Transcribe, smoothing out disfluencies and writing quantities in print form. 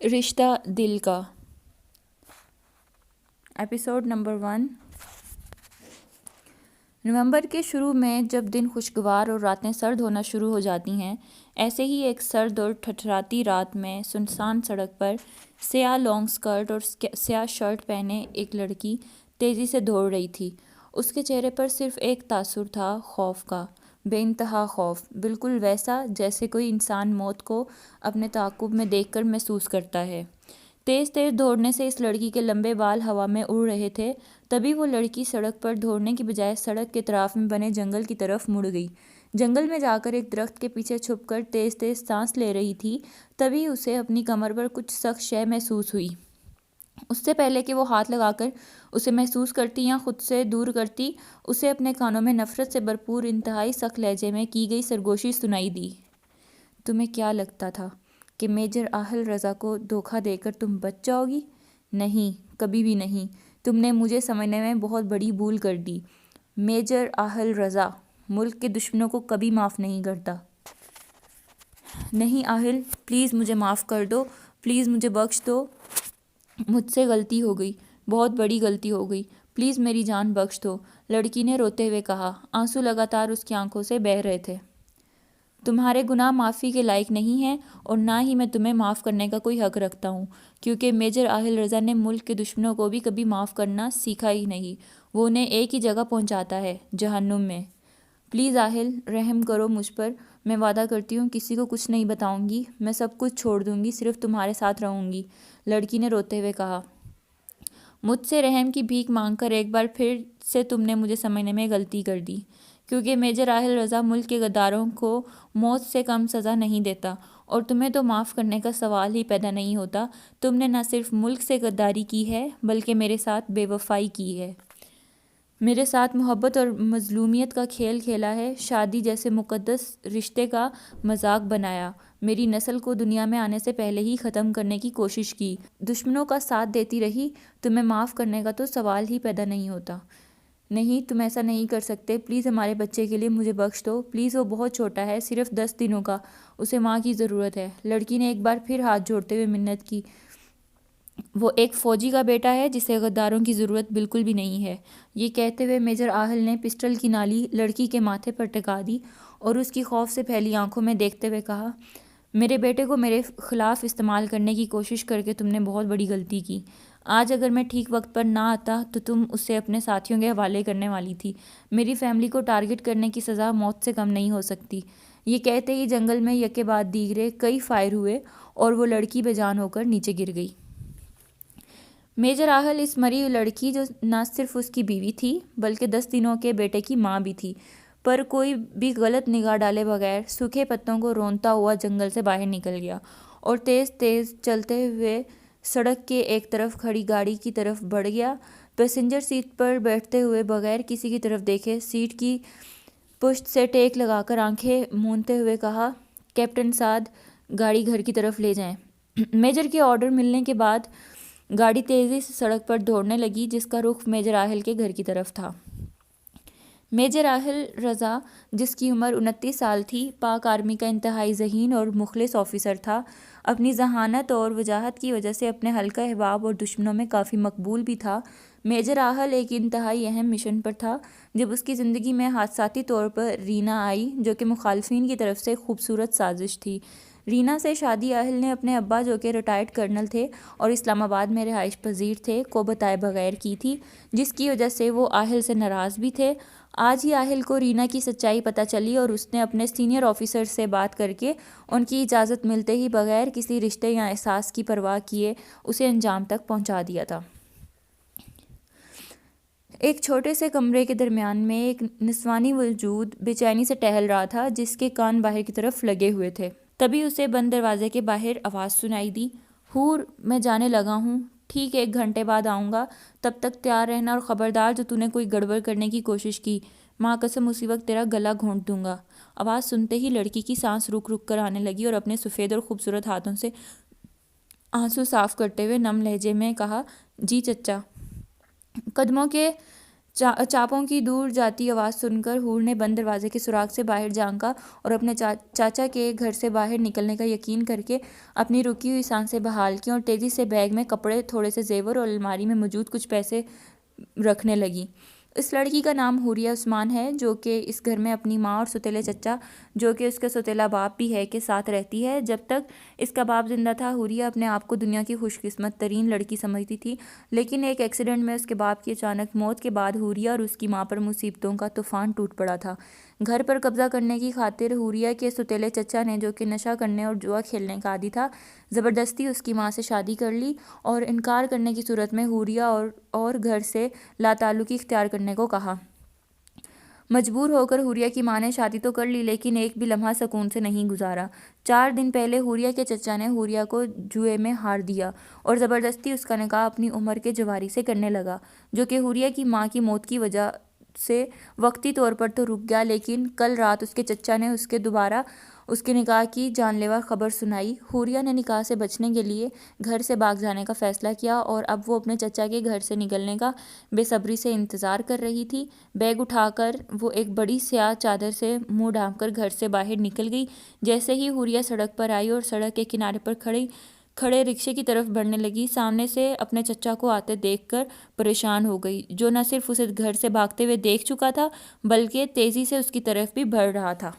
رشتہ دل کا ایپیسوڈ نمبر 1۔ نومبر کے شروع میں جب دن خوشگوار اور راتیں سرد ہونا شروع ہو جاتی ہیں، ایسے ہی ایک سرد اور ٹھٹھراتی رات میں سنسان سڑک پر سیاہ لانگ سکرٹ اور سیاہ شرٹ پہنے ایک لڑکی تیزی سے دوڑ رہی تھی۔ اس کے چہرے پر صرف ایک تاثر تھا، خوف کا، بے انتہا خوف، بالکل ویسا جیسے کوئی انسان موت کو اپنے تعاقب میں دیکھ کر محسوس کرتا ہے۔ تیز تیز دوڑنے سے اس لڑکی کے لمبے بال ہوا میں اڑ رہے تھے۔ تبھی وہ لڑکی سڑک پر دوڑنے کی بجائے سڑک کے اطراف میں بنے جنگل کی طرف مڑ گئی۔ جنگل میں جا کر ایک درخت کے پیچھے چھپ کر تیز تیز سانس لے رہی تھی۔ تبھی اسے اپنی کمر پر کچھ سخت شے محسوس ہوئی۔ اس سے پہلے کہ وہ ہاتھ لگا کر اسے محسوس کرتی یا خود سے دور کرتی، اسے اپنے کانوں میں نفرت سے بھرپور انتہائی سخت لہجے میں کی گئی سرگوشی سنائی دی۔ تمہیں کیا لگتا تھا کہ میجر آہل رضا کو دھوکہ دے کر تم بچ جاؤ گی؟ نہیں، کبھی بھی نہیں۔ تم نے مجھے سمجھنے میں بہت بڑی بھول کر دی۔ میجر آہل رضا ملک کے دشمنوں کو کبھی معاف نہیں کرتا۔ نہیں آہل، پلیز مجھے معاف کر دو، پلیز مجھے بخش دو۔ مجھ سے غلطی ہو گئی، بہت بڑی غلطی ہو گئی، پلیز میری جان بخش دو، لڑکی نے روتے ہوئے کہا۔ آنسو لگاتار اس کی آنکھوں سے بہہ رہے تھے۔ تمہارے گناہ معافی کے لائق نہیں ہیں اور نہ ہی میں تمہیں معاف کرنے کا کوئی حق رکھتا ہوں، کیونکہ میجر آہل رضا نے ملک کے دشمنوں کو بھی کبھی معاف کرنا سیکھا ہی نہیں۔ وہ انہیں ایک ہی جگہ پہنچاتا ہے، جہنم میں۔ پلیز آہل، رحم کرو مجھ پر، میں وعدہ کرتی ہوں کسی کو کچھ نہیں بتاؤں گی، میں سب کچھ چھوڑ دوں گی، صرف تمہارے ساتھ رہوں گی، لڑکی نے روتے ہوئے کہا۔ مجھ سے رحم کی بھیک مانگ کر ایک بار پھر سے تم نے مجھے سمجھنے میں غلطی کر دی، کیونکہ میجر آہل رضا ملک کے غداروں کو موت سے کم سزا نہیں دیتا، اور تمہیں تو معاف کرنے کا سوال ہی پیدا نہیں ہوتا۔ تم نے نہ صرف ملک سے غداری کی ہے بلکہ میرے ساتھ بے وفائی کی ہے، میرے ساتھ محبت اور مظلومیت کا کھیل کھیلا ہے، شادی جیسے مقدس رشتے کا مذاق بنایا، میری نسل کو دنیا میں آنے سے پہلے ہی ختم کرنے کی کوشش کی، دشمنوں کا ساتھ دیتی رہی۔ تمہیں معاف کرنے کا تو سوال ہی پیدا نہیں ہوتا۔ نہیں، تم ایسا نہیں کر سکتے، پلیز ہمارے بچے کے لیے مجھے بخش دو، پلیز، وہ بہت چھوٹا ہے، صرف 10 دنوں کا، اسے ماں کی ضرورت ہے، لڑکی نے ایک بار پھر ہاتھ جوڑتے ہوئے منت کی۔ وہ ایک فوجی کا بیٹا ہے جسے غداروں کی ضرورت بالکل بھی نہیں ہے۔ یہ کہتے ہوئے میجر آہل نے پسٹل کی نالی لڑکی کے ماتھے پر ٹکا دی اور اس کی خوف سے پھیلی آنکھوں میں دیکھتے ہوئے کہا، میرے بیٹے کو میرے خلاف استعمال کرنے کی کوشش کر کے تم نے بہت بڑی غلطی کی۔ آج اگر میں ٹھیک وقت پر نہ آتا تو تم اسے اپنے ساتھیوں کے حوالے کرنے والی تھی۔ میری فیملی کو ٹارگٹ کرنے کی سزا موت سے کم نہیں ہو سکتی۔ یہ کہتے ہی جنگل میں یکے بعد دیگرے کئی فائر ہوئے اور وہ لڑکی بے جان ہو کر نیچے گر گئی۔ میجر آہل اس مری ہوئی لڑکی جو نہ صرف اس کی بیوی تھی بلکہ 10 دنوں کے بیٹے کی ماں بھی تھی، پر کوئی بھی غلط نگاہ ڈالے بغیر سوکھے پتوں کو رونتا ہوا جنگل سے باہر نکل گیا اور تیز تیز چلتے ہوئے سڑک کے ایک طرف کھڑی گاڑی کی طرف بڑھ گیا۔ پیسنجر سیٹ پر بیٹھتے ہوئے بغیر کسی کی طرف دیکھے سیٹ کی پشت سے ٹیک لگا کر آنکھیں مونتے ہوئے کہا، کیپٹن سعد، گاڑی گھر کی طرف لے جائیں۔ میجر کے آرڈر ملنے کے بعد گاڑی تیزی سے سڑک پر دوڑنے لگی جس کا رخ میجر آہل کے گھر کی طرف تھا۔ میجر آہل رضا، جس کی عمر 29 سال تھی، پاک آرمی کا انتہائی ذہین اور مخلص آفیسر تھا، اپنی ذہانت اور وجاہت کی وجہ سے اپنے حلقہ احباب اور دشمنوں میں کافی مقبول بھی تھا۔ میجر آہل ایک انتہائی اہم مشن پر تھا جب اس کی زندگی میں حادثاتی طور پر رینا آئی، جو کہ مخالفین کی طرف سے خوبصورت سازش تھی۔ رینا سے شادی آہل نے اپنے ابا، جو کہ ریٹائرڈ کرنل تھے اور اسلام آباد میں رہائش پذیر تھے، کو بتائے بغیر کی تھی، جس کی وجہ سے وہ آہل سے ناراض بھی تھے۔ آج ہی آہل کو رینا کی سچائی پتہ چلی اور اس نے اپنے سینئر آفیسر سے بات کر کے ان کی اجازت ملتے ہی بغیر کسی رشتے یا احساس کی پرواہ کیے اسے انجام تک پہنچا دیا تھا۔ ایک چھوٹے سے کمرے کے درمیان میں ایک نسوانی وجود بے چینی سے ٹہل رہا تھا جس کے کان باہر کی طرف لگے ہوئے تھے۔ تبھی اسے بند دروازے کے باہر آواز سنائی دی، حور، میں جانے لگا ہوں، ٹھیک 1 گھنٹے بعد آؤں گا، تب تک تیار رہنا اور خبردار جو تو نے کوئی گڑبڑ کرنے کی کوشش کی، ماں قسم اسی وقت تیرا گلا گھونٹ دوں گا۔ آواز سنتے ہی لڑکی کی سانس رک رک کر آنے لگی اور اپنے سفید اور خوبصورت ہاتھوں سے آنسو صاف کرتے ہوئے نم لہجے میں کہا، جی چچا۔ قدموں کے چاپوں کی دور جاتی آواز سن کر حور نے بند دروازے کے سوراخ سے باہر جھانکا اور اپنے چاچا کے گھر سے باہر نکلنے کا یقین کر کے اپنی رکی ہوئی سانسیں بحال کیں اور تیزی سے بیگ میں کپڑے، تھوڑے سے زیور اور الماری میں موجود کچھ پیسے رکھنے لگی۔ اس لڑکی کا نام حوریہ عثمان ہے، جو کہ اس گھر میں اپنی ماں اور سوتیلے چچا، جو کہ اس کا سوتیلا باپ بھی ہے، کے ساتھ رہتی ہے۔ جب تک اس کا باپ زندہ تھا، حوریہ اپنے آپ کو دنیا کی خوش قسمت ترین لڑکی سمجھتی تھی، لیکن ایک ایکسیڈنٹ میں اس کے باپ کی اچانک موت کے بعد حوریہ اور اس کی ماں پر مصیبتوں کا طوفان ٹوٹ پڑا تھا۔ گھر پر قبضہ کرنے کی خاطر حوریہ کے سوتیلے چچا نے، جو کہ نشہ کرنے اور جوا کھیلنے کا عادی تھا، زبردستی اس کی ماں سے شادی کر لی اور انکار کرنے کی صورت میں حوریہ اور گھر سے لا تعلقی اختیار کرنے کو کہا۔ مجبور ہو کر حوریہ کی ماں نے شادی تو کر لی، لیکن ایک بھی لمحہ سکون سے نہیں گزارا۔ 4 دن پہلے حوریہ کے چچا نے حوریہ کو جوئے میں ہار دیا اور زبردستی اس کا نکاح اپنی عمر کے جواری سے کرنے لگا، جو کہ حوریہ کی ماں کی موت کی وجہ سے وقتی طور پر تو رک گیا، لیکن کل رات اس کے چچا نے اس کے دوبارہ اس کے نکاح کی جان لیوا خبر سنائی۔ حوریہ نے نکاح سے بچنے کے لیے گھر سے بھاگ جانے کا فیصلہ کیا اور اب وہ اپنے چچا کے گھر سے نکلنے کا بے صبری سے انتظار کر رہی تھی۔ بیگ اٹھا کر وہ ایک بڑی سیاہ چادر سے منہ ڈھانپ کر گھر سے باہر نکل گئی۔ جیسے ہی حوریہ سڑک پر آئی اور سڑک کے کنارے پر کھڑے رکشے کی طرف بڑھنے لگی، سامنے سے اپنے چچا کو آتے دیکھ کر پریشان ہو گئی، جو نہ صرف اسے گھر سے بھاگتے ہوئے دیکھ چکا تھا بلکہ تیزی سے اس کی طرف بھی بڑھ رہا تھا۔